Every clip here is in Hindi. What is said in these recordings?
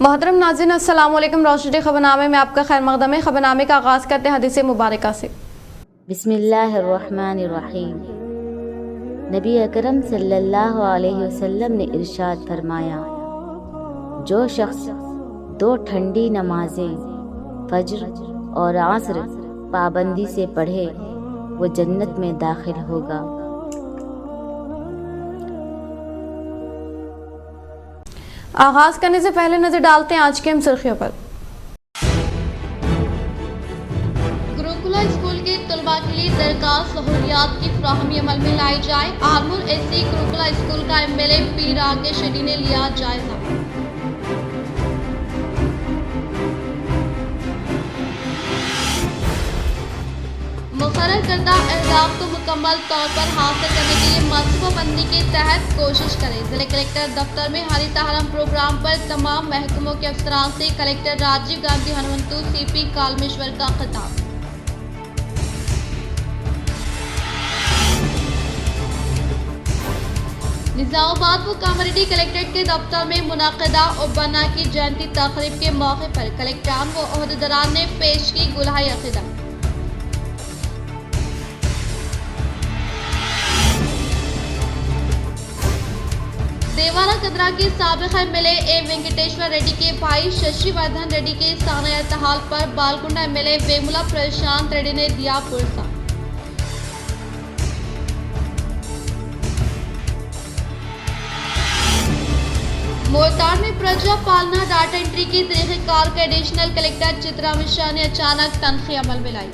मोहतरम नाज़रीन अस्सलाम वालेकुम। रोशनी खबरनामे में आपका खैर मक़दम है। खबरनामे का आगाज़ करते हैं हदीस मुबारका से। बिस्मिल्लाहिर्रहमानिर्रहीम। नबी अकरम सल्लल्लाहु अलैहि वसल्लम ने इरशाद फरमाया, जो शख्स 2 ठंडी नमाजें फज्र और असर पाबंदी से पढ़े वो जन्नत में दाखिल होगा। आगाज़ करने से पहले नज़र डालते हैं आज की हम सुर्खियों पर। गुरुकुला स्कूल के तलबा के लिए दरकार सहूलियात की फराहमी अमल में लाई जाए। आरमूर एसी गुरुकुला स्कूल का एमएलए पीर राकेश रेड्डी ने लिया जायजा। मुकर्रर करदा अहदाफ को मुकम्मल तौर पर हासिल करने के लिए मनसूबाबंदी के तहत कोशिश करें। जिला कलेक्टर दफ्तर में हरित हरम प्रोग्राम पर तमाम महकमों के अफसरान से कलेक्टर राजीव गांधी हनुमंतु सीपी कालमेश्वर का खिताब। निजामाबाद व कामारेड्डी कलेक्ट्रेट के दफ्तर में मुनाकिदा ओबन्ना की जयंती तकरीब के मौके पर कलेक्टरान व ओहदेदारान ने पेश की गुलाही अक़ीदा। देवारा कदरा के साबिक़ एमएलए ए वेंकटेश्वर रेड्डी के भाई शशिवर्धन रेड्डी के साना इर्तिहाल पर बालकुंडा एमएलए वेमुला प्रशांत रेड्डी ने दिया पुरस्कार। मोरताड़ में प्रजा पालना डाटा एंट्री की तरीक़ेकार के एडिशनल कलेक्टर चित्रा मिश्रा ने अचानक तनख़ी अमल में लाई।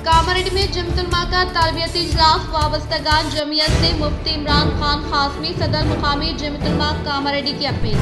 कामारेड्डी में जमतुलमा का तरबियती इजलास वाबस्तगान जमीयत से मुफ्ती इमरान खान खासमी सदर मुकामी जमतुलमा कामारेड्डी की अपील।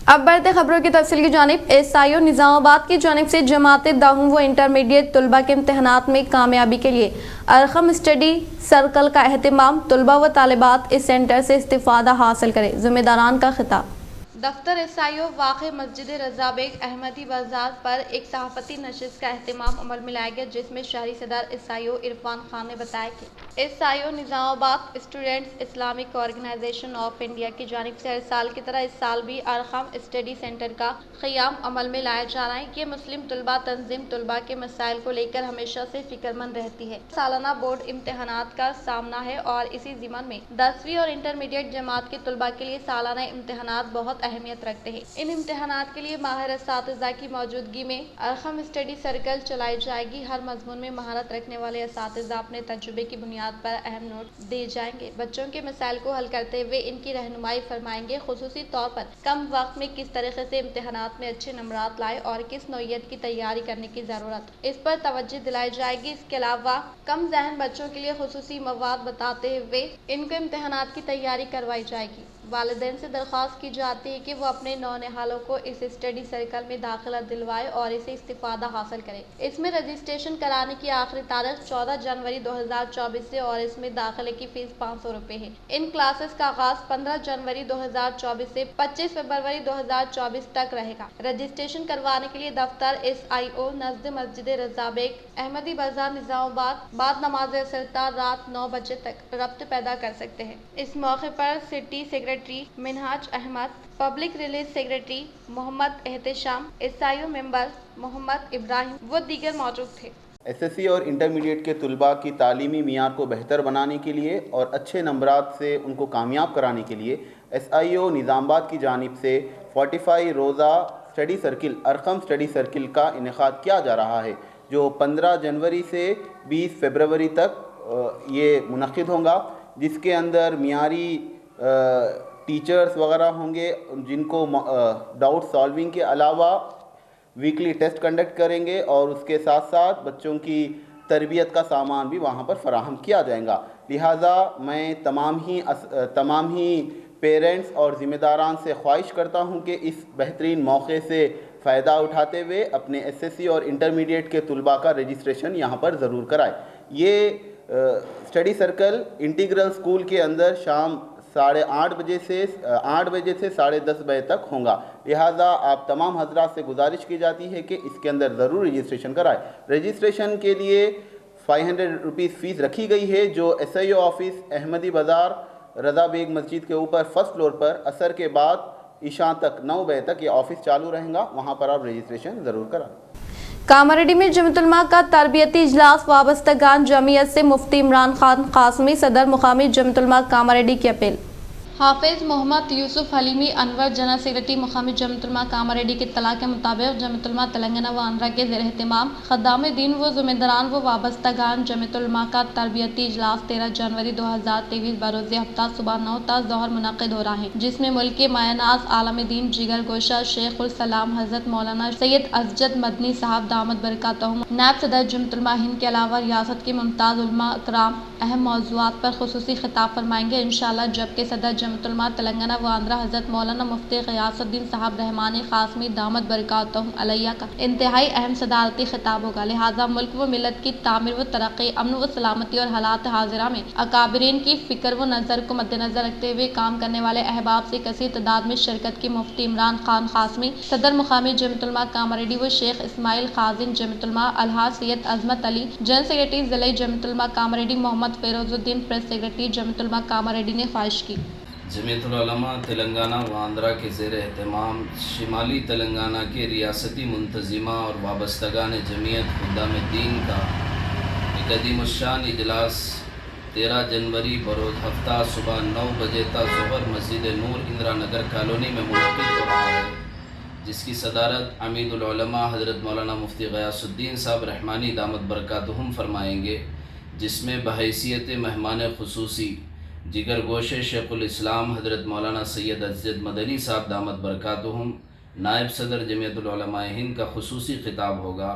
अब बढ़ते खबरों की तफसील की जानिब। एसआईओ निजामाबाद की जानिब से जमात दाहूम व इंटरमीडिएट तलबा के इम्तहानात में कामयाबी के लिए अरखम स्टडी सर्कल का अहतमाम। तलबा व तालिबात इस सेंटर से इस्तिफादा हासिल करें, जिम्मेदारान का खिताब। दफ्तर एसआईओ वाक़ मस्जिद रज़ा बेग अहमदी बाजार पर एक सहाफ़ती नशिस्त का अहतमाम अमल में लाया गया, जिसमें शहरी सदर एसआईओ इरफान खान ने बताया कि SIO Nizamabad students Islamic organisation of India की जानिब से हर साल की तरह इस साल भी अरखम स्टडी सेंटर का क़याम अमल में लाया जा रहा है। ये मुस्लिम तलबा तंजीम तलबा के मसाइल को लेकर हमेशा से फिक्रमंद रहती है। सालाना बोर्ड इम्तहानात का सामना है और इसी ज़िमन में 10वीं और इंटरमीडिएट जमात के तलबा के लिए सालाना इम्तहानात बहुत अहमियत रखते हैं। इन इम्तहानात के लिए माहिर असातिज़ा की मौजूदगी में अरखम स्टडी सर्कल चलाई जाएगी। हर मजमून में महारत रखने वाले असातिज़ा अपने तजुर्बे की बुनियाद पर अहम नोट दिए जाएंगे। बच्चों के मसाइल को हल करते हुए इनकी रहनुमाई फरमाएंगे। खुसूसी तौर पर कम वक्त में किस तरीके से इम्तहानात में अच्छे नंबरात लाए और किस नौइयत की तैयारी करने की ज़रूरत, इस पर तवज्जो दिलाई जाएगी। इसके अलावा कम ज़हन बच्चों के लिए खुसूसी मवाद बताते हुए इनको इम्तहानात की तैयारी करवाई जाएगी। वालिदैन से दरख्वास्त की जाती है कि वो अपने नौनिहालों को इस स्टडी सर्कल में दाखिला दिलवाए और इसे इस्तिफादा हासिल करें। इसमें रजिस्ट्रेशन कराने की आखिरी तारीख 14 जनवरी 2024 से और इसमें दाखिले की फीस 500 रुपये है। इन क्लासेस का आगाज 15 जनवरी 2024 से 25 फरवरी 2024 तक रहेगा। रजिस्ट्रेशन करवाने के लिए दफ्तर एसआईओ नज़द मस्जिद रज़ा बेग अहमदी बाजार निजामाबाद बाद नमाज असर रात 9 बजे तक रब्त पैदा कर सकते हैं। इस मौके पर city secretary Minhaj Ahmed, public release secretary Mohammed Ehtesham, SIO member Mohammed Ibrahim व दीगर मौजूद थे। एसएससी और इंटरमीडिएट के तलबा की तालीमी मियार को बेहतर बनाने के लिए और अच्छे नंबरात से उनको कामयाब कराने के लिए एसआईओ निज़ामाबाद की जानिब से 45 रोज़ा स्टडी सर्किल अरखम स्टडी सर्किल का इनेकाद किया जा रहा है, जो 15 जनवरी से 20 फरवरी तक ये मुनक़िद होगा, जिसके अंदर मियारी टीचर्स वगैरह होंगे जिनको डाउट सॉल्विंग के अलावा वीकली टेस्ट कंडक्ट करेंगे और उसके साथ साथ बच्चों की तरबियत का सामान भी वहाँ पर फराहम किया जाएगा। लिहाजा मैं तमाम ही पेरेंट्स और ज़िम्मेदारान से ख्वाहिश करता हूँ कि इस बेहतरीन मौके से फ़ायदा उठाते हुए अपने एसएससी और इंटरमीडिएट के तलबा का रजिस्ट्रेशन यहाँ पर ज़रूर कराएं। ये स्टडी सर्कल इंटीग्रल स्कूल के अंदर शाम 8:30 बजे से 10:30 बजे तक होगा। लिहाजा आप तमाम हजरात से गुजारिश की जाती है कि इसके अंदर ज़रूर रजिस्ट्रेशन कराएं। रजिस्ट्रेशन के लिए 500 रुपीज़ फ़ीस रखी गई है, जो SIO ऑफिस अहमदी बाज़ार रज़ा बेग मस्जिद के ऊपर फर्स्ट फ्लोर पर असर के बाद ईशा तक 9 बजे तक ये ऑफिस चालू रहेगा। वहाँ पर आप रजिस्ट्रेशन ज़रूर कराएं। कामारेड्डी में जमीयतुलमा का तरबियती इजलास, वाबस्तगान जमीयत से मुफ्ती इमरान खान कासमी सदर मुकामी जमीयतुलमा कामारेड्डी की अपील। हाफिज मोहम्मद यूसुफ हलीमी अनवर जनरल सेक्रेटरी मुकामी जमीयतुलमा कामारेड्डी की इत्तला के मुताबिक जमीयतुलमा तेलंगाना व आंध्रा के ज़ेर एहतमाम खद्दाम दीन व ज़िम्मेदारान व वाबस्तगान जमीयतुलमा का तरबियती इजलास 13 जनवरी 2023 बरोज़ हफ्ता सुबह 9 ता ज़ोहर मुनक़िद हो रहा है, जिसमें मुल्क के मायनाज़ आलम दीन जिगर गोशा शेख उल सलाम हज़रत मौलाना सैयद अज़जद मदनी साहब दामद बरकातहुम नायब सदर जमीयतुलमा हिंद के अलावा रियासत के मुमताज़ उलमा इकराम अहम मौज़ूआत पर खुसूसी खिताब फरमाएंगे इंशाअल्लाह। जबकि सदर जमीयतुलमा तेलंगाना व आंध्रा हज़रत मौलाना मुफ्ती ग़ियासुद्दीन साहब रहमानी क़ासमी दामद बरकातहुम अलैया का इंतहाई अहम सदारती खिताब होगा। लिहाजा मुल्क व मिलत की तामीर व तरक्की, अमन व सलामती और हालात हाजिरा में अकाबरीन की फ़िक्र व नज़र को मद्देनज़र रखते हुए काम करने वाले अहबाब से कसीर तादाद में शिरकत की मुफ्ती इमरान खान क़ासमी सदर मुकामी जमीयतुलमा कामारेड्डी व शेख इस्माइल ख़ाज़िन जमीयतुलमा अलहाज सैयद अज़मत अली जनरल सेक्रेटरी ज़िले जमीयतुलमा कामारेड्डी मोहम्मद फ़िरोज़ुद्दीन प्रेस सेक्रेटरी जमीयतुलमा कामारेड्डी ने ख्वाहिश की। जमीयतुल उलमा तेलंगाना व आंध्रा के ज़ेर एहतमाम शिमाली तेलंगाना के रियासती मुंतज़िमा और वाबस्तगान जमीयत खुद्दाम दीन का एक अदीमुश्शान इजलास 13 जनवरी बरोज़ हफ्ता सुबह 9 बजे तक ज़ोहर मस्जिद नूर इंदिरा नगर कॉलोनी में मुनक़िद हो रहा है, जिसकी सदारत अमीदुल उलमा हज़रत मौलाना मुफ्ती ग़ियासुद्दीन साहब रहमानी दामद बरकातहुम फरमाएंगे, जिसमें बहैसियत मेहमान खुसूसी जिगर गोशे शेखुल इस्लाम हज़रत मौलाना सैयद अज़जद मदनी साहब दामद बरकातहुम नायब सदर जमीयतुल उलमा हिंद का खुसूसी खिताब होगा।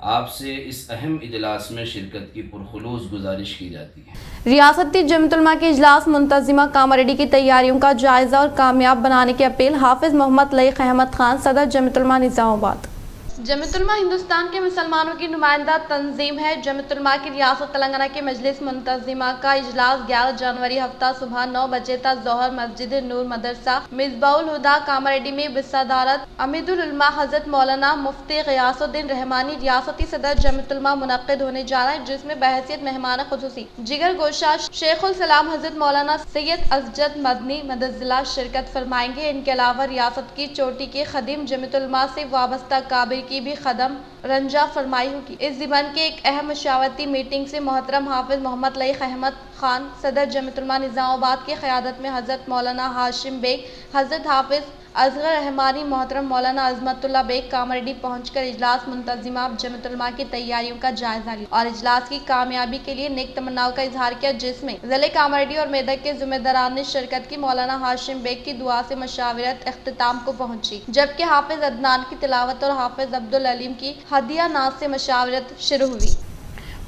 आपसे इस अहम इजलास में शिरकत की पुरखुलूस गुजारिश की जाती है। रियासती जमीयतुलमा के इजलास मुंतज़िमा कामारेड्डी की तैयारियों का जायज़ा और कामयाब बनाने की अपील। हाफिज मोहम्मद लईक अहमद खान सदर जमीयतुलमा निज़ामाबाद। जमीयतुलमा हिंदुस्तान के मुसलमानों की नुमाइंदा तंजीम है। जमीयतुलमा की रियासत तेलंगाना के मजलिस मुंतज़िमा का इजलास 11 जनवरी हफ्ता सुबह 9 बजे तक ज़ोहर मस्जिद नूर मदरसा मिसबाउल हुदा कामारेड्डी में बिसदारत अमीदुल उलमा हज़रत मौलाना मुफ्ती ग़ियासुद्दीन रहमानी रियासती सदर जमीयतुलमा मुनक़्क़िद होने जा रहा है, जिसमें बहैसियत मेहमान खुसूसी जिगर गोशा शेख उल सलाम हज़रत मौलाना सैयद अज़जद मदनी मदज़िला शिरकत फरमाएंगे। इनके अलावा रियासत की चोटी के खदीम जमीयतुलमा से वाबस्ता काबिर की भी कदम रंजा फरमाई होगी। इस ज़िमन के एक अहम मशावरती मीटिंग से मोहतरम हाफिज मोहम्मद लईक अहमद खान सदर जमीयतुलमा निज़ामाबाद की क़यादत में हज़रत मौलाना हाशिम बेग, हज़रत हाफिज असगर रहमानी, मोहतरम मौलाना अज़मतुल्ला बेग कामारेड्डी पहुंचकर इजलास मुंतज़िमा जमीयतुलमा की तैयारियों का जायजा लिया और इजलास की कामयाबी के लिए नेक तमन्नाओं का इजहार किया, जिसमें ज़िले कामारेड्डी और मेदक के ज़िम्मेदारान ने शिरकत की। मौलाना हाशिम बेग की दुआ से मशावरत इख्तिताम को पहुंची, जबकि हाफिज अदनान की तिलावत और हाफिज अब्दुल अलीम की हदिया नाज से मशावरत शुरू हुई।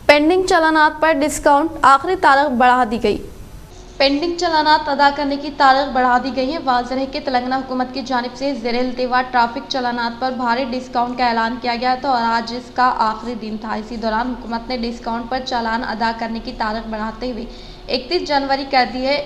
पेंडिंग चालानात पर डिस्काउंट, आखिरी तारीख बढ़ा दी गई। पेंडिंग चालानात अदा करने की तारीख बढ़ा दी गई है। वाज़ेह है कि तेलंगाना हुकूमत की जानिब से ज़ेर इल्तिवा ट्रैफिक चालानात पर भारी डिस्काउंट का ऐलान किया गया था और आज इसका आखिरी दिन था। इसी दौरान हुकूमत ने डिस्काउंट पर चालान अदा करने की तारीख बढ़ाते हुए 31 जनवरी कर दी है।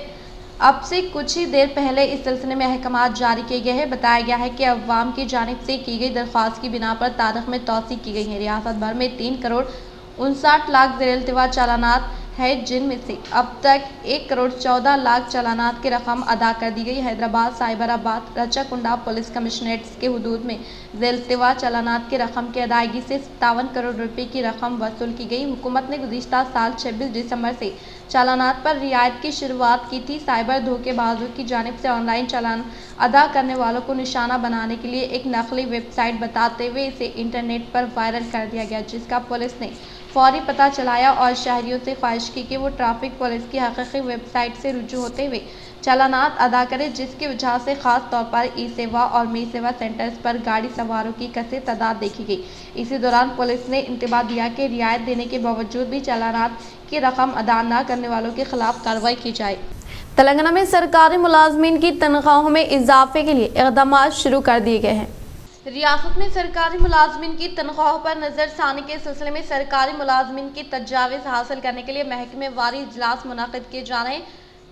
अब से कुछ ही देर पहले इस सिलसिले में अहकामात जारी किए गए हैं। बताया गया है कि अवाम की जानिब से की गई दरख्वास्त की बिना पर तारीख में तौसी की गई है। रियासत भर में 3,59,00,000 ज़ेर इल्तिवा चालानात है, जिनमें से अब तक 1,14,00,000 चालानात की रकम अदा कर दी गई। हैदराबाद, साइबराबाद, रचाकुंडा पुलिस कमिश्नरेट्स के हुदूद में ज़ेर इल्तिवा चालानात की रकम की अदायगी से 57 करोड़ रुपए की रकम वसूल की गई। हुकूमत ने गुज़िश्ता साल 26 दिसंबर से चालानात पर रियायत की शुरुआत की थी। साइबर धोखेबाजों की जानिब से ऑनलाइन चालान अदा करने वालों को निशाना बनाने के लिए एक नकली वेबसाइट बताते हुए इसे इंटरनेट पर वायरल कर दिया गया, जिसका पुलिस ने फौरी पता चलाया और शहरियों से ख्वाहिश की कि वो ट्रैफिक पुलिस की हकीकी वेबसाइट से रुजू होते हुए चालानात अदा करें, जिसकी वजह से ख़ास तौर पर ई सेवा और मी सेवा सेंटर्स पर गाड़ी सवारों की कसीर तादाद देखी गई। इसी दौरान पुलिस ने इंतबाह दिया कि रियायत देने के बावजूद भी चालानात की रकम अदा न करने वालों के खिलाफ कार्रवाई की जाए। तेलंगाना में सरकारी मुलाजमीन की तनख्वाहों में इजाफे के लिए इक़दाम शुरू कर दिए गए हैं। रियासत में सरकारी मुलाजमीन की तनख्वाहों पर नज़रसानी के सिलसिले में सरकारी मुलाजमीन की तजावीज़ हासिल करने के लिए महकमे वारी इजलास मुनक़िद किए जा रहे हैं।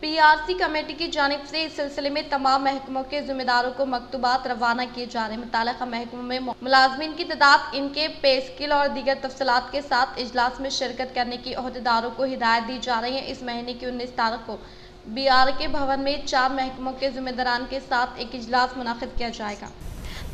पीआरसी कमेटी की जानिब से इस सिलसिले में तमाम महकमों के जिम्मेदारों को मकतूबात रवाना किए जा रहे हैं। मुताल्लिक़ा महकमों में मुलाजमीन की तादाद, इनके पे स्केल और दीगर तफसीलात के साथ इजलास में शिरकत करने की अहदेदारों को हिदायत दी जा रही है। इस महीने की 19 तारीख को BRK भवन में 4 महकमों के जिम्मेदारान के साथ एक इजलास मुनाकिद किया जाएगा।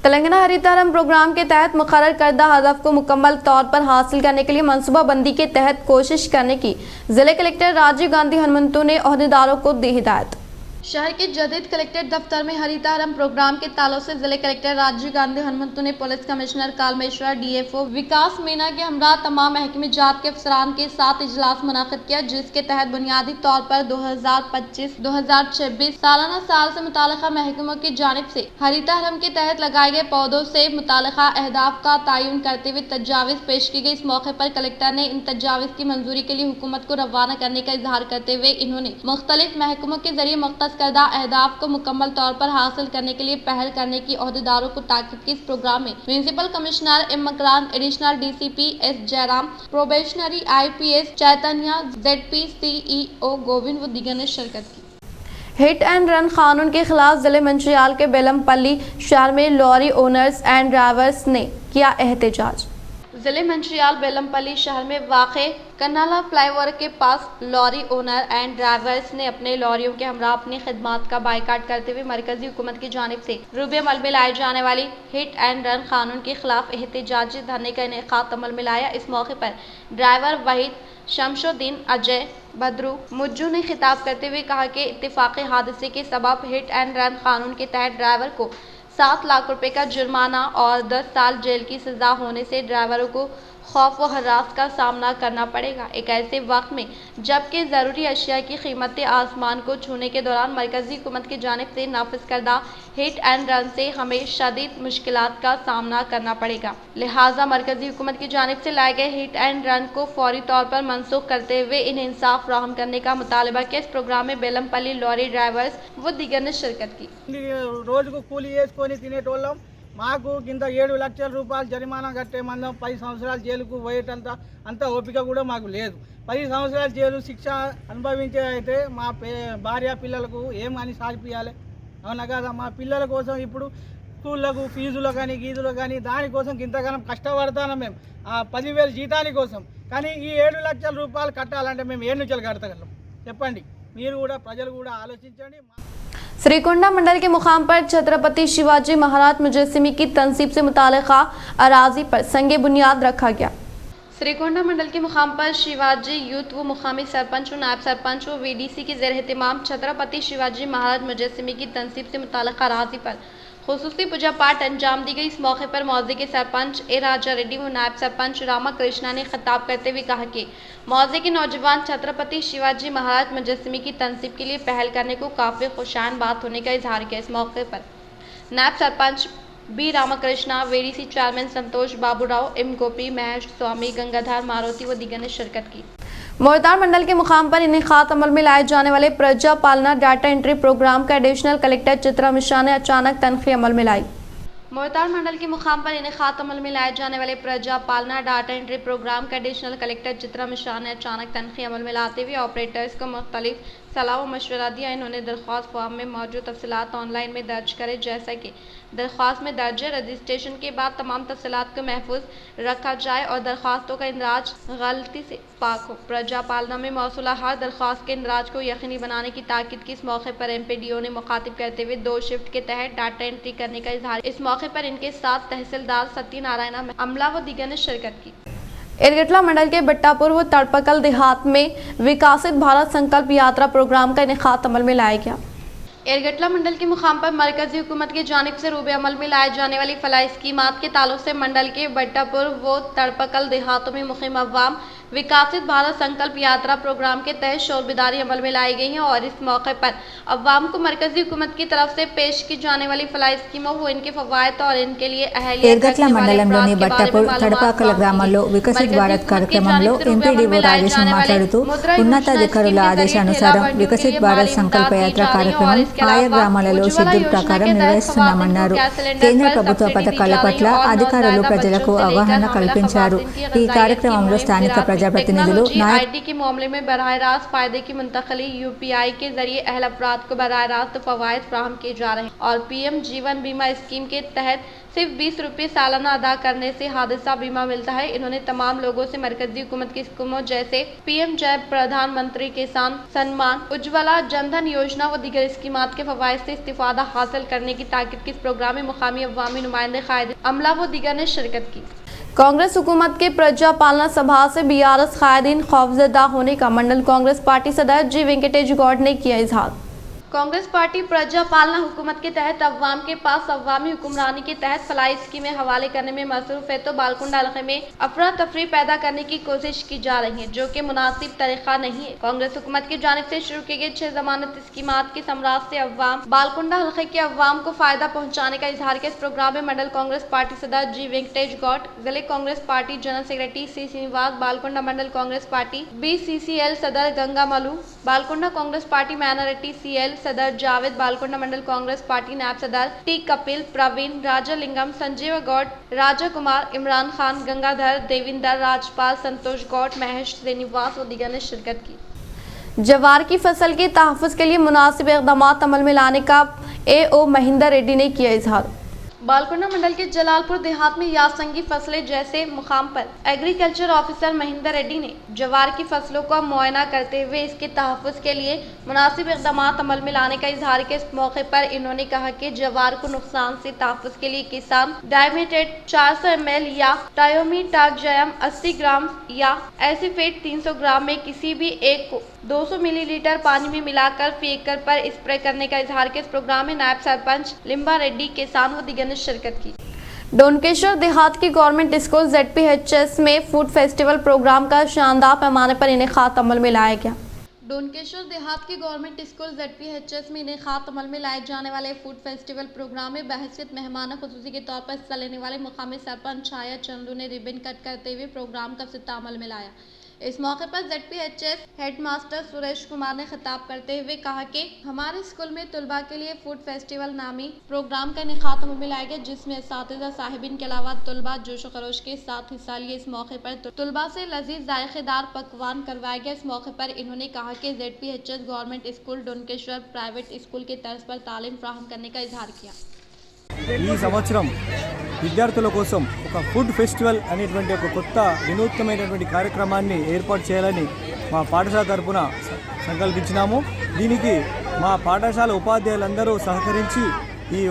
तेलंगाना हरितारम प्रोग्राम के तहत मुकर्रर करदा हदफ को मुकम्मल तौर पर हासिल करने के लिए मनसूबाबंदी के तहत कोशिश करने की जिला कलेक्टर राजीव गांधी हनुमंतु ने अहदेदारों को दी हिदायत। शहर के जदीद कलेक्ट्रेट दफ्तर में हरितारम प्रोग्राम के ताल्लुक से जिले कलेक्टर राजीव गांधी हनुमंतु ने पुलिस कमिश्नर कालमेश्वर, DFO विकास मीना के हमरा तमाम महकमे जात के अफसरान के साथ इजलास मुनाकिद किया, जिसके तहत बुनियादी तौर पर 2025-2026 सालाना साल से मुताल्लिका महकमों की जानिब से हरितारम के तहत लगाए गए पौधों से मुताल्लिका अहदाफ का तयन करते हुए तजावीज़ पेश की गई। इस मौके पर कलेक्टर ने इन तजावीज़ की मंजूरी के लिए हुकूमत को रवाना करने का इजहार करते हुए इन्होंने मुख्तलिफ महकमों के जरिए मुख्तस करदा अहदाफ को मुकम्मल तौर पर हासिल करने के लिए पहल करने की अहदेदारों को ताकीद की। इस प्रोग्राम में municipal commissioner M. Makran, additional DCP S. Jairam, probationary IPS Chaitanya, ZP CEO Govind व दीगर ने शिरकत की। हिट एंड रन कानून के खिलाफ जिले मंचियाल के बेलमपल्ली शहर में लॉरी ओनर्स एंड ड्राइवर्स ने किया एहतजाज। जिले मंचियाल बेलमपल्ली शहर में वाक़े कन्नाला फ्लाईओवर के पास लॉरी ओनर एंड ड्राइवर्स ने अपने लॉरियों के हमरा अपनी खिदमात का बाइकाट करते हुए मरकजी हुकूमत की जानिब से रूबे अमल में लाए जाने वाली हिट एंड रन कानून के खिलाफ एहतजाजी धरने का इनेकाद अमल में लाया। इस मौके पर ड्राइवर वहीद, शमशुद्दीन, अजय, बद्रू, मुज्जू ने खिताब करते हुए कहा कि इत्तेफाक़ी हादसे के सबब हिट एंड रन कानून के तहत ड्राइवर को 7 लाख रुपए का जुर्माना और 10 साल जेल की सजा होने से ड्राइवरों को खौफ व हरास का सामना करना पड़ेगा। एक ऐसे वक्त में जबकि ज़रूरी अशिया की कीमतें आसमान को छूने के दौरान मरकजी हुकूमत की जानिब से नाफिज करदा हिट एंड रन से हमें शदीद मुश्किलात का सामना करना पड़ेगा। लिहाजा मरकजी हुकूमत की जानिब से लाए गए हिट एंड रन को फौरी तौर पर मनसूख करते हुए इन्हें इंसाफ फ्राहम करने का मुतालबा किया। इस प्रोग्राम में बेलमपल्ली लॉरी ड्राइवर्स व दीगर ने शिरकत की। రోజుకు కూలి చేసుకొని తినేటోళ్ళం, మాకు కింద 7 లక్షల రూపాయలు జరిమానా కట్టే మందం 10 సంవత్సరాలు జైలుకు అంత ఓపిక కూడా మాకు లేదు। 10 సంవత్సరాల జైలు శిక్ష అనుభవించే అయితే మా భార్య పిల్లలకు ఏం అని సాగిపియాలి, అవునా కదా? మా పిల్లల కోసం ఇప్పుడు స్కూళ్ళకు ఫీజులు కానీ గీజులు కానీ దానికోసం ఇంతగానం కష్టపడతాను మేము ఆ 10,000 జీతాని కోసం। కానీ ఈ 7 లక్షల రూపాయలు కట్టాలంటే మేము ఏ నుంచి కట్టగలం చెప్పండి? మీరు కూడా ప్రజలు కూడా ఆలోచించండి। श्रीकुंडा मंडल के मुकाम पर छत्रपति शिवाजी महाराज मुजस्सिमे की तंसीब से मुताल्लिका अराजी पर संगे बुनियाद रखा गया। श्रीकुंडा मंडल के मुकाम पर शिवाजी यूथ व मुकामी सरपंच व नायब सरपंच व VDC के ज़ेर एहतिमाम छत्रपति शिवाजी महाराज मुजस्सिमे की तंसीब से मुताल्लिका अराजी पर खुसूसी पूजा पाठ अंजाम दी गई। इस मौके पर मौजे के सरपंच A. राजा रेड्डी व नायब सरपंच रामा कृष्णा ने खिताब करते हुए कहा कि मौजे के नौजवान छत्रपति शिवाजी महाराज मुजस्सिमे की तंसीब के लिए पहल करने को काफ़ी खुशान बात होने का इजहार किया। इस मौके पर नायब sarpanch B. Ramakrishna, VDC chairman Santosh Baburao, M. Gopi, Mahesh Swami, Gangadhar Maruti व दीगर ने शिरकत की। मोरदार मंडल के मुकाम पर इनेकाद अमल में लाए जाने वाले प्रजा पालना डाटा एंट्री प्रोग्राम का एडिशनल कलेक्टर चित्रा मिश्रा ने अचानक तनख्वाही अमल में लाई। मोरदार मंडल के मुकाम पर इनेकाद अमल में लाए जाने वाले प्रजा पालना डाटा एंट्री प्रोग्राम का एडिशनल कलेक्टर चित्रा मिश्रा ने अचानक तनख्वाही अमल में लाते हुए ऑपरेटर्स को मुख्तलिफ सलाह व मशवरा दिया। इन्होंने दरख्वास्त फॉर्म में मौजूद तफसीलात ऑनलाइन में दर्ज करें, जैसा कि दरख्वास्त में दर्ज है। रजिस्ट्रेशन के बाद तमाम तफसीलात को महफूज रखा जाए और दरख्वास्तों का इंदराज गलती से पाक हो। प्रजा पालना में मौसूला हर दरख्वास्त के इंदराज को यकीनी बनाने की ताकीद की। इस मौके पर MPDO ने मुखातिब करते हुए 2 शिफ्ट के तहत डाटा एंट्री करने का इजहार। इस मौके पर इनके साथ तहसीलदार सत्यनारायण अमला व दीगर ने शिरकत की। एरगटला मंडल के बट्टापुर व तड़पकल देहात में विकसित भारत संकल्प यात्रा प्रोग्राम का इनेकाद अमल में लाया गया। एरगटला मंडल के मुकाम पर मरकजी हुकूमत की जानिब से रूबे अमल में लाए जाने वाली फलाही स्कीमात के ताल्लुक से मंडल के बट्टापुर व तड़पकल देहातों में मुक़ीम अवाम विकसित भारत संकल्प यात्रा प्रोग्राम के तहत शोर बेदारी अमल में लाई गई है और इस मौके पर अवाम को मरकजी हुकूमत की तरफ से पेश की जाने वाली फलाही स्कीमों व इनके फवायद और इनके लिए एरगट्ला మండలంలోని బట్టాపూర్ తడపాకల గ్రామాల్లో వికసిత్ భారత్ కార్యక్రమంలో ఎంపీడీఓ రాజేశం మాట్లాడుతూ ఉన్నతాధికారుల ఆదేశానుసారం వికసిత్ భారత్ సంకల్ప యాత్ర కార్యక్రమం ఆయా గ్రామాలలో షెడ్యూల్ ప్రకారం నిర్వహిస్తున్నామన్నారు। కేంద్ర ప్రభుత్వ పథకాల పట్ల అధికారులు ప్రజలకు అవగాహన కల్పించారు। ఈ కార్యక్రమంలో స్థానిక ప్రజాప్రతినిధులు आईडी के मामले में बराह रास्त फायदे की मुंतकली यूपीआई के जरिए अहल अफराद को बराह रास्त फवायद फ्राहम किए जा रहे हैं और पीएम जीवन बीमा स्कीम के तहत सिर्फ 20 रुपये सालाना अदा करने से हादसा बीमा मिलता है। इन्होंने तमाम लोगों से मरकजी हुकूमत की स्कीमों जैसे पीएम जय प्रधानमंत्री किसान सम्मान, उज्ज्वला, जनधन योजना व दीगर स्कीमात के फवायद से इस्तिफादा हासिल करने की ताकीद की। इस प्रोग्राम में मुकामी अवामी नुमाइंदे, कायदे अमला व दीगर ने शिरकत की। कांग्रेस हुकूमत के प्रजा पालना सभा से बीआरएस कायदीन खौफजदा होने का मंडल कांग्रेस पार्टी सदर जी वेंकटेश गौड़ ने किया इजहार। कांग्रेस पार्टी प्रजा पालना हुकूमत के तहत अवाम के पास अवामी हुक्मरानी के तहत फलाई स्कीमें हवाले करने में मसरूफ है, तो बालकुंडा इलाके में अफरा तफरी पैदा करने की कोशिश की जा रही है, जो कि मुनासिब तरीका नहीं है। कांग्रेस हुकूमत की जानिब से शुरू किए गए 6 जमानत स्कीमात की समरात से अवाम बालकुंडा हल्के के अवाम को फायदा पहुँचाने का इजहार किया। इस प्रोग्राम में मंडल कांग्रेस पार्टी सदर जी वेंकटेश गौड़, जिले Congress party general secretary C Srinivas, Balkonda mandal Congress party BCCL सदर Ganga Mallu, Balkonda Congress party minority CL सदर जावेद, बालकुंडा मंडल कांग्रेस पार्टी नायब सदर टी कपिल, प्रवीण, राजालिंगम, संजीव गौड़, राजा कुमार, इमरान खान, गंगाधर, देविंदर, राजपाल, संतोष गौड़, महेश, श्रीनिवास और दीगर ने शिरकत की। जवार की फसल के तहफ़्फ़ुज़ के लिए मुनासिब इक़दामात अमल में लाने का AO महेंद्र रेड्डी ने किया इजहार। बालकुंडा मंडल के जलालपुर देहात में यासंगी फसलें जैसे मुकाम पर एग्रीकल्चर ऑफिसर महेंद्र रेड्डी ने जवार की फसलों का मुआयना करते हुए इसके तहफ़्फ़ुज़ के लिए मुनासिब इक़दामात अमल में लाने का इजहार किया। इस मौके पर इन्होंने कहा कि जवार को नुकसान से तहफ़्फ़ुज़ के लिए किसान डायमेटेड 400 ml या टायोमीटाक्जयम 80 ग्राम या एसिफेट 300 ग्राम में किसी भी एक को 200 मिलीलीटर पानी में मिलाकर फेंककर पर स्प्रे करने का इजहार किया। इस प्रोग्राम में नायब सरपंच लिम्बा रेड्डी, किसान व दीगर ने शिरकत की। डोनकेश्वर देहात की गवर्नमेंट स्कूल ZPHS में फूड फेस्टिवल प्रोग्राम का शानदार पैमाने पर इनेकाद अमल में लाया गया। डोनकेश्वर देहात की गवर्नमेंट स्कूल ZPHS में इनेकाद अमल में लाए जाने वाले फूड फेस्टिवल प्रोग्राम में बहसियत मेहमान खुसूसी के तौर पर हिस्सा लेने वाले मुकामी सरपंच छाया चंदू ने रिबन कट करते हुए प्रोग्राम का इफ्तिताह अमल में लाया। इस मौके पर ZPHS हेडमास्टर सुरेश कुमार ने खिताब करते हुए कहा कि हमारे स्कूल में तुलबा के लिए फूड फेस्टिवल नामी प्रोग्राम का इनेकाद अमल में लाया गया, जिसमें असातिज़ा साहिबीन के अलावा तुलबा जोश खरोश के साथ हिस्सा लिए। इस मौके पर तुलबा से लजीज जायकेदार पकवान करवाया गया। इस मौके पर इन्होंने कहा कि ZPHS government school Donkeshwar private school के तर्ज पर तालीम फ्राहम करने का इजहार किया। ఈ సంవత్సరం విద్యార్థుల కోసం ఒక ఫుడ్ ఫెస్టివల్ అనేటువంటి ఒక కొత్త వినూత్నమైనటువంటి కార్యక్రమాన్ని ఏర్పాటు చేయాలని మా పాఠశాల తరపున సంకల్పించినాము। దీనికి మా పాఠశాల ఉపాధ్యాయులందరూ సహకరించి ఈ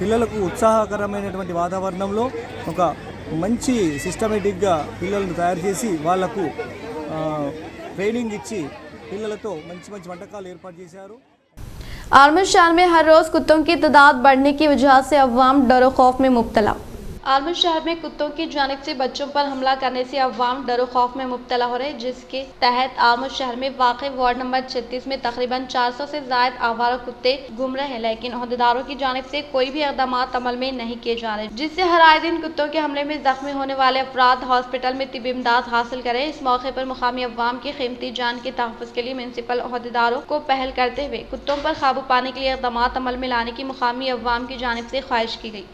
పిల్లలకు ఉత్సాహకరమైనటువంటి వాతావరణంలో ఒక మంచి సిస్టమేటిక్గా పిల్లలను తయారు చేసి వాళ్లకు ట్రైనింగ్ ఇచ్చి పిల్లలతో మంచి మంచి వంటకాలు ఏర్పాటు చేశారు। आलमगीर शहर में हर रोज़ कुत्तों की तादाद बढ़ने की वजह से अवाम डर खौफ में मुब्तला। आलमगीर शहर में कुत्तों की जानिब से बच्चों पर हमला करने से अवाम डर खौफ में मुब्तला हो रहे, जिसके तहत आलमगीर शहर में वाक़ वार्ड नंबर 36 में तकरीबन 400 से ज़ायद आवारा कुत्ते घूम रहे हैं, लेकिन अहदेदारों की जानिब से कोई भी इक़दामात अमल में नहीं किए जा रहे, जिससे हर आए दिन कुत्तों के हमले में जख्मी होने वाले अफराद हॉस्पिटल में तिब्बी इमदाद हासिल करें। इस मौके पर मुकामी अवाम की कीमती जान के तहफ़्फ़ुज़ के लिए म्यूनसिपल अहदेदारों को पहल करते हुए कुत्तों पर काबू पाने के लिए इक़दामात अमल में लाने की मुकामी अवाम की जानिब से ख्वाहिश की गई।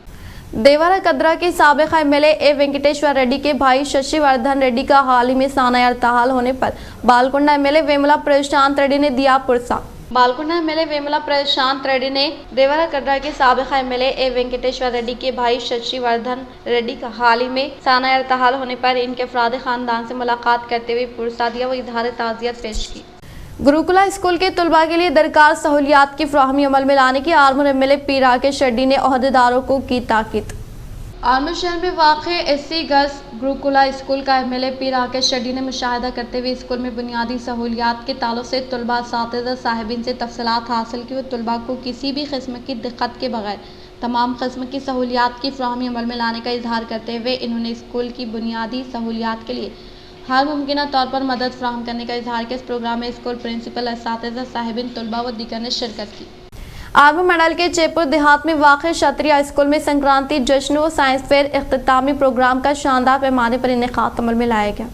देवरा कदरा के साबिक़ MLA A वेंकटेश्वर रेड्डी के भाई शशिवर्धन रेड्डी का हाल ही में साना इर्तहाल होने पर बालकुंडा MLA वेमुला प्रशांत रेड्डी ने दिया पुरसा। बालकुंडा MLA वेमुला प्रशांत रेड्डी ने देवरा कदरा के साबिक़ MLA A वेंकटेश्वर रेड्डी के भाई शशिवर्धन रेड्डी का हाल ही में साना इर्तहाल होने पर इनके अफराद ख़ानदान से मुलाकात करते हुए पुरसा दिया व इज़हार ताज़ियत पेश की। गुरुकुला स्कूल के तुलबा के लिए दरकार सहूलियात की फ्राहमी अमल में लाने की आर्मूर MLA पी राकेश रेड्डी ने अहदेदारों को की ताकीद। आर्मूर शहर में वाक़ SC गर्ल्स गुरुकुला स्कूल का MLA पी राकेश रेड्डी ने मुशाहिदा करते हुए स्कूल में बुनियादी सहूलियात के ताल्लुक से तुलबा असातिज़ा साहिबीन से तफसीलात हासिल की व तुलबा को किसी भी किस्म की दिक्कत के बगैर तमाम किस्म की सहूलियात की फ्राहमी अमल में लाने का इजहार करते हुए इन्होंने स्कूल की बुनियादी सहूलियात के लिए हर मुमकिन तौर पर मदद फ्राहम करने का इजहार किया। इस प्रोग्राम में स्कूल प्रिंसिपल, असातिज़ा साहिबीन, तुलबा व दीगर ने शिरकत की। आर्मूर मंडल के चेपुर देहात में वाक़ क्षत्रिय स्कूल में संक्रांति जश्न व साइंस फेयर इख्तितामी प्रोग्राम का शानदार पैमाने पर इनेकाद अमल में लाया गया।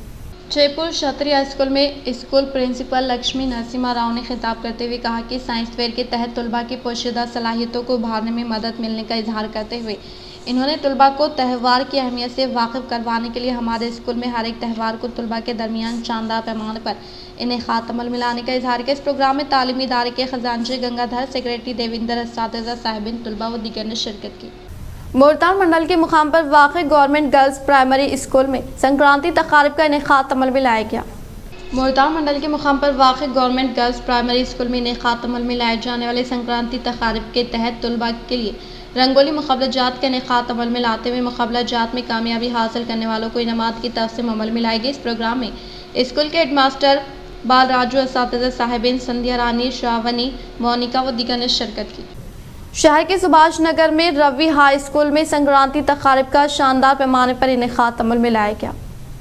जयपुर क्षत्रिय स्कूल में स्कूल प्रिंसिपल लक्ष्मी नरसिम्हा राव ने खिताब करते हुए कहा कि साइंस फेयर के तहत तुलबा की पोशीदा सलाहियतों को उभारने में मदद मिलने का इजहार करते हुए इन्होंने तलबा को त्यौहार की अहमियत से वाकिफ करवाने के लिए हमारे स्कूल में हर एक त्यौहार को तलबा के दरमियान शानदार पैमाने पर इनेकात अमल में लाने का इजहार किया। इस प्रोग्राम में तालीमी इदारे के खजानची गंगाधर, सेक्रेटरी देविंदर, असातिज़ा साहिबिन, तलबा व दीगर ने शिरकत की। मुल्तान मंडल के मुकाम पर वाक़ गवर्नमेंट गर्ल्स प्राइमरी स्कूल में संक्रांति तक़ारिब का इनेकात अमल में लाया गया। मुल्तान मंडल के मुकाम पर वाक़ गवर्नमेंट गर्ल्स प्राइमरी स्कूल में इनेकात अमल में लाए जाने वाले संक्रांति तक़ारिब के तहत तलबा के लिए रंगोली मुक़ाबला-जात का इनेकात अमल में लाते हुए मुक़ाबला-जात में कामयाबी हासिल करने वालों को इनामात की तक़सीम अमल में लाई गई। इस प्रोग्राम में स्कूल के हेडमास्टर बाल राजू, असातिज़ा साहिबिन, संध्या रानी, श्रावणी, मोनिका व दीगर ने शिरकत की। शहर के सुभाष नगर में रवि हाई स्कूल में संक्रांति तक़ारिब का शानदार पैमाने पर इनेकात अमल में लाया गया।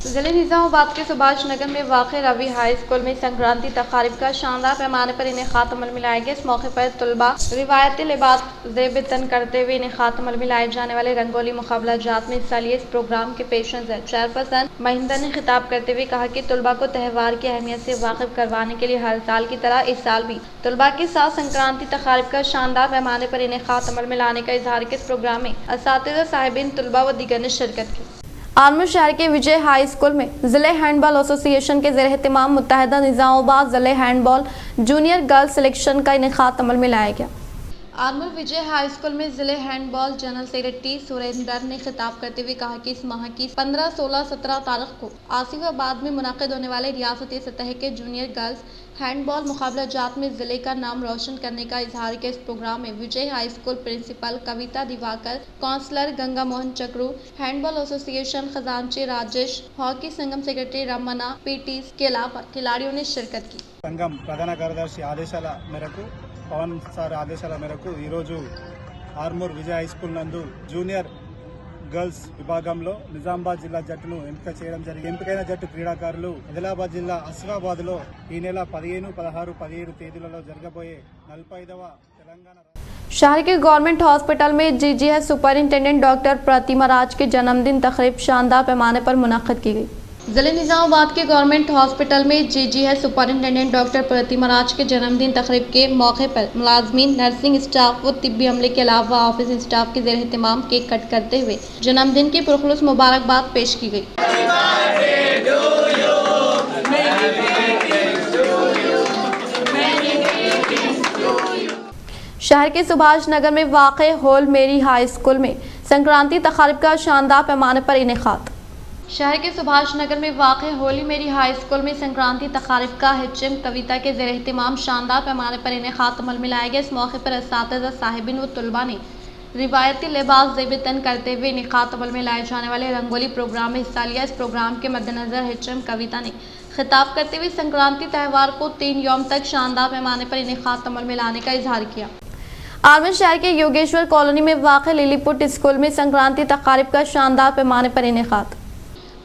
ज़िले निज़ामाबाद के सुभाष नगर में वाक़ रवि हाई स्कूल में संक्रांति तक़ारिब का शानदार पैमाने पर इनेकात अमल में लाया गया। इस मौके पर तलबा रिवायती लिबास ज़ेब-ए-तन करते हुए इनेकात अमल में लाए जाने वाले रंगोली मुक़ाबला-जात में हिस्सा लिए। इस प्रोग्राम के पेश नज़र चेयरपर्सन महिंदर ने खिताब करते हुए कहा कि तलबा को त्यौहार की अहमियत से वाकिफ करवाने के लिए हर साल की तरह इस साल भी तलबा के साथ संक्रांति तक़ारिब का शानदार पैमाने पर इनेकात अमल में लाने का इजहार किया। इस प्रोग्राम में असातिज़ा साहिबिन, तलबा व दीगर ने शिरकत की। आलमूर शहर के विजय हाई स्कूल में ज़िले हैंडबॉल एसोसिएशन के ज़ेर एहतिमाम मुत्तहिदा निज़ामाबाद ज़िले हैंडबॉल जूनियर गर्ल्स सिलेक्शन का इनेकात अमल में लाया गया। आलमूर विजय हाई स्कूल में ज़िले हैंडबॉल जनरल सेक्रेटरी सुरेंदर ने खिताब करते हुए कहा कि इस माह की 15, 16, 17 तारीख को आसिफाबाद में मुनाकिद होने वाले रियासती सतह के जूनियर गर्ल्स हैंडबॉल मुक़ाबला-जात में ज़िले का नाम रोशन करने का इजहार किया। इस प्रोग्राम में Vijay high school principal Kavita Diwakar, counsellor Ganga Mohan Chakru, handball association खजानची Rajesh, hockey Sangham secretary Ramana, PTs के अलावा खिलाड़ियों ने शिरकत की। సంఘం ప్రధాన కార్యదర్శి ఆదేశాల మేరకు పవన్ సార్ ఆదేశాల మేరకు ఈరోజు ఆర్మూర్ విజయ హై స్కూల్ నందు జూనియర్ గర్ల్స్ విభాగంలో నిజామాబాద్ జిల్లా జట్టును ఎంపిక చేయడం జరిగింది. ఎంపికైన జట్టు క్రీడాకారులు ఆదిలాబాద్ జిల్లా ఆసిఫాబాద్లో ఈ నెల 15, 16, 17 తేదీలలో జరగబోయే 45వ తెలంగాణ शहर के गवर्नमेंट हॉस्पिटल में जीजीएच सुपरिंटेंडेंट डॉक्टर प्रतिमा राज के जन्मदिन तक़रीब शानदार पैमाने पर मुनक़्क़िद की गई। ज़िले निज़ामाबाद के गवर्नमेंट हॉस्पिटल में जीजीएच सुपरिंटेंडेंट डॉक्टर प्रतिमा राज के जन्मदिन तक़रीब के मौके पर मुलाज़मीन, नर्सिंग स्टाफ व तिब्बी अमले के अलावा ऑफिस स्टाफ के ज़ेर एहतिमाम केक कट करते हुए जन्मदिन की पुरखुलूस मुबारकबाद पेश की गई। शहर के सुभाष नगर में वाक़ होल मेरी हाई स्कूल में संक्रांति तक़ारिब का शानदार पैमाने पर इनेकात। शहर के सुभाष नगर में वाक़ होली मेरी हाई स्कूल में संक्रांति तक़ारिब का HM कविता के ज़ेर एहतिमाम शानदार पैमाने पर इनेकात अमल में लाया गया। इस मौके पर असातिज़ा साहिबिन व तलबा ने रिवायती लिबास ज़ेब-ए-तन करते हुए इनेकात अमल में लाए जाने वाले रंगोली प्रोग्राम में हिस्सा लिया। इस प्रोग्राम के मद्देनज़र HM कविता ने खिताब करते हुए संक्रांति त्यौहार को 3 यौम तक शानदार पैमाने पर इनेकात अमल में लाने का इजहार किया। आलमगीर शहर के योगेश्वर कॉलोनी में वाक़ लिलीपुट स्कूल में संक्रांति तक़ारिब का शानदार पैमाने पर इनेकात।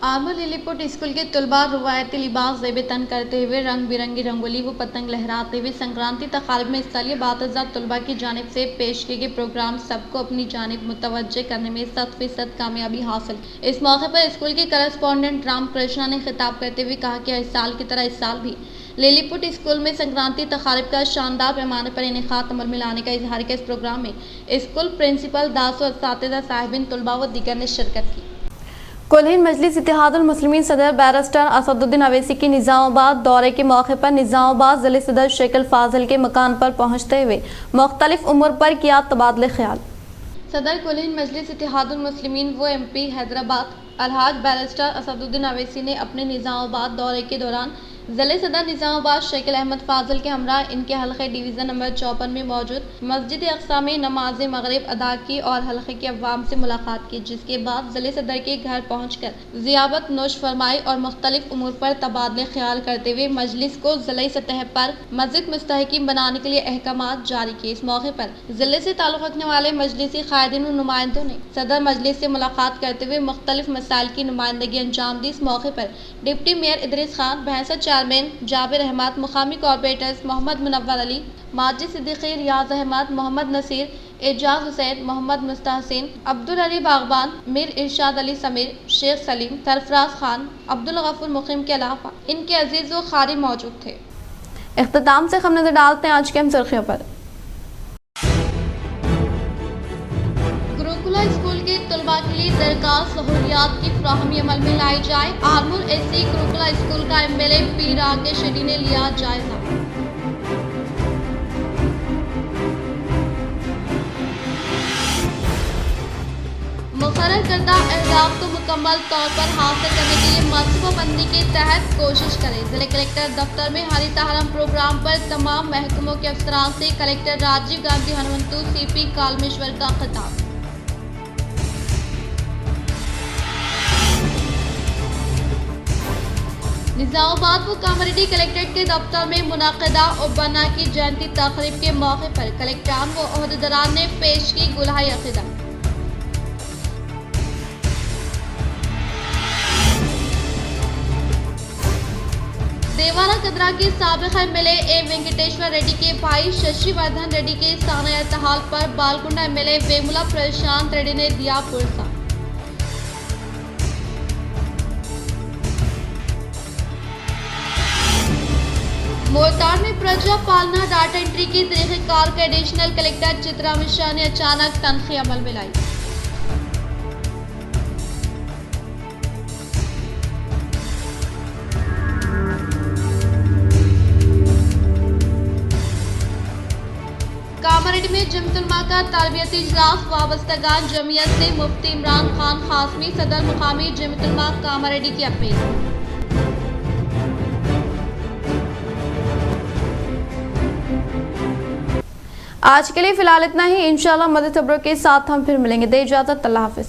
आलमगीर लिलीपुट स्कूल के तलबा रवायती लिबास ज़ेब-ए-तन करते हुए रंग बिरंगी रंगोली व पतंग लहराते हुए संक्रांति तक़ारिब में हिस्सा लिया। बातज़ात तलबा की जानिब से पेश किए गए प्रोग्राम सबको अपनी जानिब मुतवज्जे करने में 100% कामयाबी हासिल। इस मौके पर स्कूल के करस्पॉन्डेंट राम कृष्णा ने खिताब करते हुए कहा कि हर साल की तरह इस साल भी लिलीपुट स्कूल में संक्रांति तक़ारिब का शानदार पैमाने पर इनेकात अमल में लाने का इजहार किया। इस प्रोग्राम में स्कूल प्रिंसिपल दासो, असातिज़ा साहिबिन, तलबा व दीगर ने शिरकत की। कुल-हिंद मजलिस इत्तेहादुल मुस्लिमीन सदर बैरिस्टर असदुद्दीन अवैसी की निज़ामाबाद दौरे के मौके पर निज़ामाबाद ज़िले सदर शेख फाजिल के मकान पर पहुँचते हुए मुख्तलिफ उम्र पर किया तबादले ख्याल। सदर कुल-हिंद मजलिस इत्तेहादुल मुस्लिमीन व MP हैदराबाद अलहाज बैरिस्टर असदुद्दीन अवैसी ने अपने निज़ामाबाद दौरे के दौरान ज़िले सदर निज़ामाबाद शेख अहमद फाजिल के हमरा इनके हल्के डिवीज़न नंबर 54 में मौजूद मस्जिद अक़सा में नमाज मगरिब अदा की और हल्के के अवाम से मुलाकात की, जिसके बाद ज़िले सदर के घर पहुंचकर ज़ियाबत नोश फरमाई और मुख्तलिफ उमूर पर तबादले ख्याल करते हुए मजलिस को ज़िले सतह पर मज़ीद मुस्तहकीम बनाने के लिए अहकामात जारी किए। इस मौके पर ज़िले से ताल्लुक़ रखने वाले मजलिसी क़ायदीन और नुमाइंदों ने सदर मजलिस से मुलाकात करते हुए मुख्तलिफ मसाइल की नुमाइंदगी अंजाम दी। इस मौके पर डिप्टी मेयर इदरीस खान, भैंसा चेयरमैन जाबिर अहमद, मुकामी कॉर्पोरेटर्स मोहम्मद मुनव्वर अली, माजिद सिद्दीकी, रियाज अहमद, मोहम्मद नसीर, एजाज हुसैन, मोहम्मद मुस्तहसिन, अब्दुल अली बागबान, मीर इरशाद अली समीर, शेख सलीम, सरफराज खान, अब्दुल गफूर मुकीम के अलावा इनके अजीज व खारी मौजूद थे। इख्तिताम से हम नजर डालते हैं आज की हम सुर्खियों पर। गुरुकुला स्कूल के सरकार सहूलियात की फ्राहमी अमल में लाई जाए। आरमूर एससी गुरुकुला स्कूल का एमएलए पी राकेश रेड्डी ने लिया जायजा। मुकर्रर करदा अहदाफ को मुकम्मल तौर पर हासिल करने के लिए मनसूबाबंदी के तहत कोशिश करें। जिले कलेक्टर दफ्तर में हरिताहरम प्रोग्राम पर तमाम महकमों के अफसरान से कलेक्टर राजीव गांधी हनुमंतु सीपी कालमेश्वर का खिताब। निजामाबाद व कामारेड्डी कलेक्ट्रेट के दफ्तर में मुनाकिदा ओबाना की जयंती तकरीब के मौके पर कलेक्टरान व ओहदेदारान ने पेश की गुलाही अकीदा। देवारा कदरा के साबिक एमएलए ए वेंकटेश्वर रेड्डी के भाई शशिवर्धन रेड्डी के साना इर्तहाल पर बालकुंडा एमएलए वेमुला प्रशांत रेड्डी ने दिया पुरस्कार। मोरताड़ में प्रजा पालना डाटा एंट्री की तरीक़ेकार के एडिशनल कलेक्टर चित्रा मिश्रा ने अचानक तनख्वाह अमल में लाई। कामारेड्डी में जमतुलमा का तरबियती इजलास वाबस्तगान जमीयत से मुफ्ती इमरान खान खासमी सदर मुकामी जमतुलमा कामारेड्डी की अपील। आज के लिए फिलहाल इतना ही। इंशाल्लाह मदद खबरों के साथ हम फिर मिलेंगे। दे इजाजत, अल्लाह हाफिज।